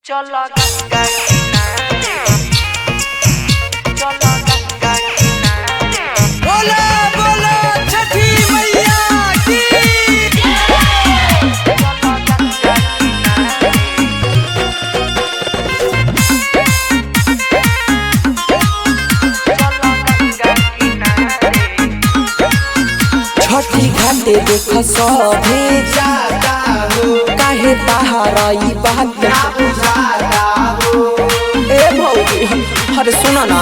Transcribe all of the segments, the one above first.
चलो गंगा किनारे, चलो गंगा किनारे। बोला बोला छठी मैया की। चलो गंगा किनारे, चलो गंगा किनारे। छठी घाटे देख सभे जाता हो काहे तहाराई बात ना बुझाता हो ए भौजी अरे सुन ना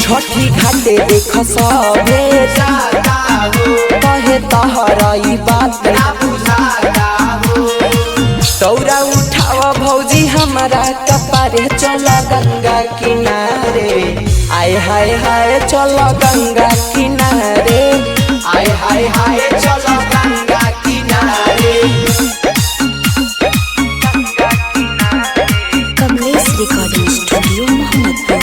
छठी घाटे देख सभे जाता हो काहे तहाराई बात ना बुझाता हो दौरा उठावा भौजी हमारा कपारे चला गंगा किनारे आय हाय हाय चला गंगा किनारे हाय हाय हाय चलो गंगा किनारे। Kamlesh recording studio Mohammadpur.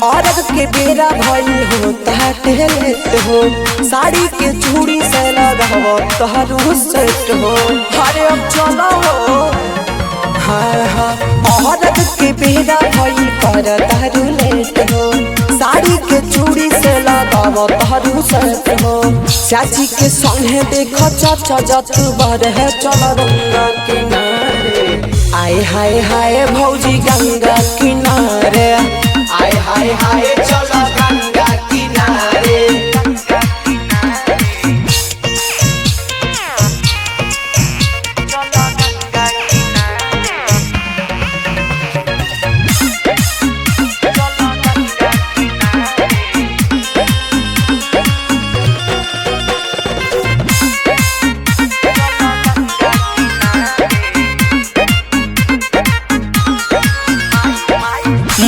औरत के बेरा भइल हो लेट हो साड़ी के चूड़ी से लगाओ तहरू सेट हो हरे अब चलो हो हाँ हाँ औरत के बेरा भइल पर तहरू लेट हो साड़ी के चूड़ी से लगाओ तहरू सेट हो चाची के संगे देखो चाचा जत बर है चलो गंगा किनारे आय हाय हाय भौजी गंगा किनारे हाय हाय हाय चलो गंगा किनारे।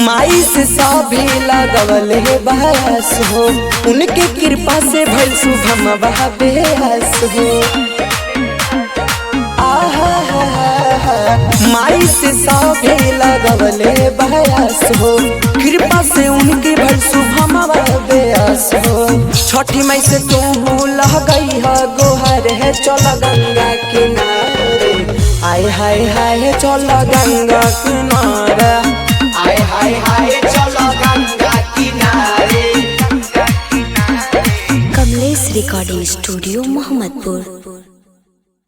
माई से सभी लगवल है बहस हो उनके कृपा से भइल शुभम बेहस हो माई से सभी लगवल है बहस हो कृपा से उनके भइल शुभम बेहस हो छठी माई से तू लह गई है गोहर है चल गंगा किनारे आय हाय हाय चल गंगा किनारे हाय हाय हाय चलो गंगा किनारे। Kamlesh recording studio Mohammadpur.